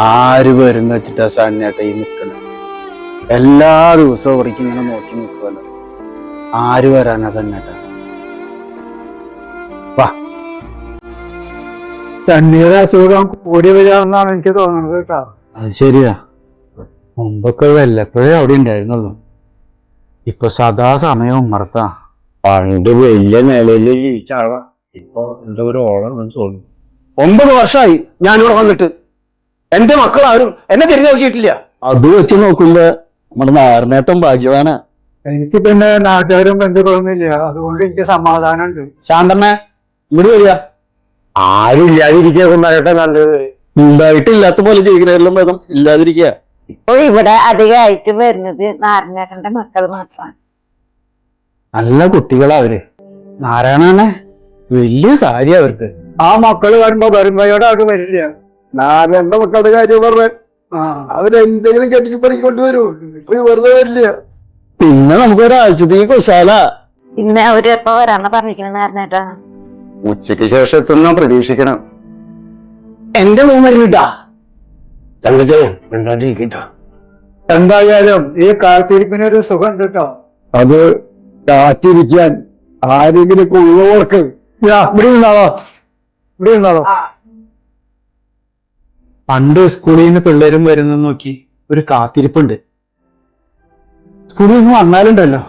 ആര് വരും വെച്ചിട്ടാ സണ്ണേട്ട ഈ നിൽക്കുന്നത്? എല്ലാ ദിവസവും ഇവിടേക്ക് ഇങ്ങനെ നോക്കി നിൽക്കുമല്ലോ. ആര് വരാനാ സണ്ണേട്ട? വാ. തണ്ണീർ അസുഖം കൂടി വരാമെന്നാണ് എനിക്ക് തോന്നുന്നത് കേട്ടോ. അത് ശരിയാ. മുമ്പൊക്കെ വല്ലപ്പോഴേ അവിടെ ഉണ്ടായിരുന്നുള്ളൂ. ഇപ്പൊ സദാ സമയവും മറത്താ. പണ്ട് വലിയ നിലയില് ജീവിച്ചാളാ. ഇപ്പൊ എന്താ ഒരു ഓളം തോന്നുന്നു. 9 വർഷമായി ഞാനിവിടെ വന്നിട്ട്. എന്റെ മക്കളാരും എന്നെ തിരിഞ്ഞു നോക്കിയിട്ടില്ല. അത് വെച്ച് നോക്കുമ്പോ നമ്മുടെ നാരനേട്ടം ഭാഗ്യവാനാ. എനിക്ക് പിന്നെ നാട്ടുകാരും ബന്ധുക്കളൊന്നുമില്ല, അതുകൊണ്ട് എനിക്ക് സമാധാനമുണ്ട്. ശാന്തമ്മേ, ഇങ്ങോട്ട് വരിക. ആരും ഇല്ലാതിരിക്കുക നല്ലത്. ഉണ്ടായിട്ടില്ലാത്ത പോലെ ജീവിക്കുന്നതിലും ഭേദം ഇല്ലാതിരിക്കുക. ഇപ്പൊ ഇവിടെ അധികമായിട്ട് വരുന്നത് നാരായണേട്ടന്റെ മക്കൾ മാത്രമാണ്. നല്ല കുട്ടികളാ അവര്. നാരായണനെ വലിയ കാര്യം അവർക്ക്. ആ മക്കള് വരുമ്പോയോടെ അവര് വരില്ല. നാരന്റെ മക്കളുടെ കാര്യം പറഞ്ഞ അവരെന്തെങ്കിലും കെട്ടിക്ക് പണിക്കൊണ്ടുവരൂ, വെറുതെ വരില്ല. പിന്നെ നമുക്ക് ഒരാഴ്ചത്തേക്ക് കുശാല. പിന്നെ അവര് എപ്പോ വരാന്ന് പറഞ്ഞിരിക്കണ നാരായണേട്ടാ? ഉച്ചയ്ക്ക് ശേഷം എത്തുന്ന പ്രതീക്ഷിക്കണം. എന്റെ മോൻ വരുന്നിട്ടാ. എന്തായാലും ഈ കാത്തിരിപ്പിനൊരു സുഖം ഉണ്ട് കേട്ടോ. അത് കാത്തിരിക്കാൻ ആരെങ്കിലും ഉള്ളവർക്ക് ഇവിടെ ഉണ്ടാവോ. പണ്ട് സ്കൂളിൽ നിന്ന് പിള്ളേരും വരുന്ന നോക്കി ഒരു കാത്തിരിപ്പുണ്ട്. സ്കൂളിൽ നിന്ന് വന്നാലുണ്ടല്ലോ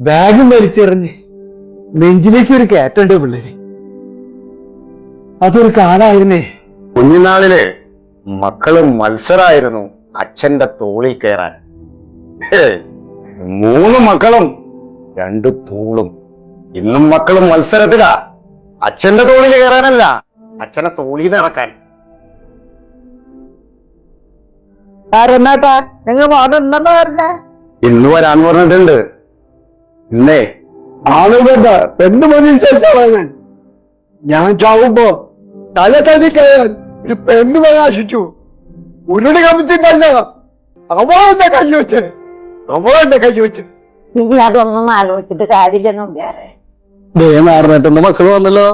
ബാഗും വലിച്ചെറിഞ്ഞ് നെഞ്ചിലേക്ക് ഒരു കയറ്റുണ്ട് പിള്ളേര്. അതൊരു കാലായിരുന്നേ. കുഞ്ഞുനാളില് മക്കള് മത്സരായിരുന്നു അച്ഛന്റെ തോളിൽ കയറാൻ. 3 മക്കളും 2 തൂളും. ഇന്നും മക്കളും മത്സരത്തിലാ. അച്ഛന്റെ തോളിൽ കയറാനല്ല, അച്ഛനെ തോളിൽ നിന്ന് ഇറക്കാൻ. ഇന്ന് വരാൻ പറഞ്ഞിട്ടുണ്ട്. ഇന്നേ ആളുകളുടെ പെണ്ണ് മതി ഞാൻ ചാവുമ്പോ തല തല്ലി കയറാൻ ഒരു പെണ്ണ് പ്രകാശിച്ചു. ഉരുളി കമ്മിച്ചിട്ടല്ല, അവളെന്റെ കൈവച്ച് ഇനി അതൊന്നും ആലോചിച്ചിട്ട് കാര്യമില്ലെന്നും വേറെ. നാറിനേട്ടന്റെ മക്കള് വന്നല്ലോ.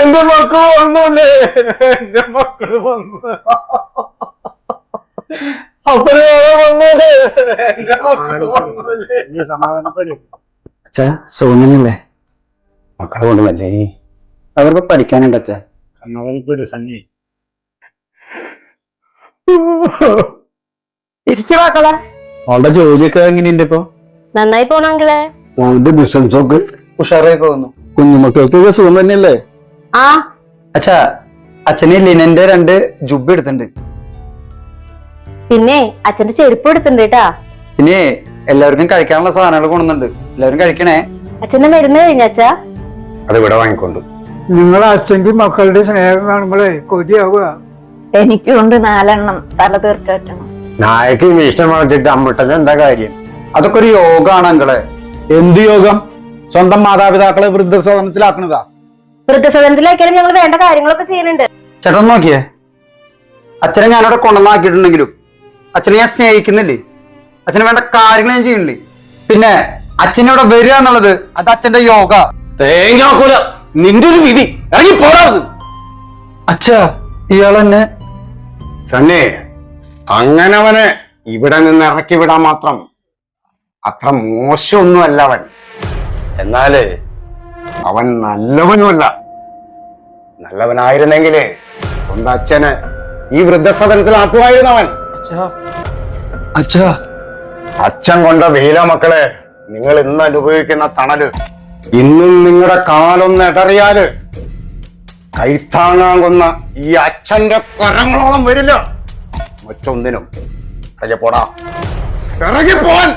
എന്റെ മക്കള് വന്നൂല്ലേ. അച്ഛാ സോമനല്ലേ? മക്കളെ കൊണ്ടുവന്നല്ലേ? അവർക്ക് പഠിക്കാനുണ്ട് അച്ഛാ. തിരിച്ചു മക്കളെ അവളുടെ ജോലിയൊക്കെ എങ്ങനെയുണ്ട് ഇപ്പൊ? നന്നായി പോണെങ്കിലേ. അവന്റെ ബിസിനസ് ഒക്കെ ഉഷാറായി പോകുന്നു. കുഞ്ഞുമക്കൾക്കൊക്കെ സുഖം തന്നെയല്ലേ? ആ അച്ഛാ, അച്ഛന് ലിനന്റെ 2 ജുബ് എടുത്തിട്ടുണ്ട്. പിന്നെ അച്ഛന്റെ ചെരുപ്പ് എടുത്തിട്ടുണ്ട് കേട്ടാ. പിന്നെ എല്ലാവർക്കും കഴിക്കാനുള്ള സാധനങ്ങൾ കൊണ്ടുവന്നുണ്ട്. എല്ലാവരും കഴിക്കണേ. അച്ഛന്റെ മരുന്ന് കഴിഞ്ഞാച്ചാ? അത് ഇവിടെ വാങ്ങിക്കൊണ്ടു. നിങ്ങളെ അച്ഛന്റെ മക്കളുടെ സ്നേഹം കാണുമ്പോഴേ കൊതിയാവുക. എനിക്കുണ്ട് 4 എണ്ണം. തല തീർച്ചയായിട്ടും നായക്ക് ഇഷ്ടം വളർത്തിട്ട് അമ്മിട്ടത് എന്താ കാര്യം? അതൊക്കെ ഒരു യോഗമാണ് അങ്കളെ. എന്ത് യോഗം? സ്വന്തം മാതാപിതാക്കളെ വൃദ്ധസദനത്തിലാക്കണതാ. വൃദ്ധസദനത്തിലാക്കിയാലും ഞങ്ങൾ വേണ്ട കാര്യങ്ങളൊക്കെ ചെയ്യുന്നുണ്ട്. ചേട്ടൻ നോക്കിയേ, അച്ഛനെ ഞാനവിടെ കൊണ്ടുവന്നാക്കിയിട്ടുണ്ടെങ്കിലും അച്ഛനെ ഞാൻ സ്നേഹിക്കുന്നില്ലേ? അച്ഛന് വേണ്ട കാര്യങ്ങൾ ഞാൻ ചെയ്യുന്നില്ലേ? പിന്നെ അച്ഛനവിടെ വരിക എന്നുള്ളത് അത് അച്ഛന്റെ യോഗ. തേങ്ങാക്കൂല, നിന്റെ ഒരു വിധി. ഇറങ്ങി പോരാത്. അച്ഛാ, ഇയാളെന്നെ സണ്ണേ, അങ്ങനെ അവനെ ഇവിടെ നിന്ന് ഇറക്കി വിടാൻ മാത്രം അത്ര മോശമൊന്നുമല്ല അവൻ. എന്നാല് അവൻ നല്ലവനുമല്ല. നല്ലവനായിരുന്നെങ്കില് സ്വന്തം അച്ഛന് ഈ വൃദ്ധസദനത്തിലാക്കുമായിരുന്നു അവൻ. അച്ഛാ, അച്ഛൻ കൊണ്ട വെയില മക്കളെ, നിങ്ങൾ ഇന്ന് അനുഭവിക്കുന്ന തണല് ഇന്നും നിങ്ങളുടെ കാലൊന്ന് ഇടറിയാല് കൈത്താങ്ങാകുന്ന ഈ അച്ഛന്റെ കരങ്ങളോളം വരില്ല. മറ്റൊന്നിനും ഇറങ്ങിപ്പോടാ, ഇറങ്ങിപ്പോൻ.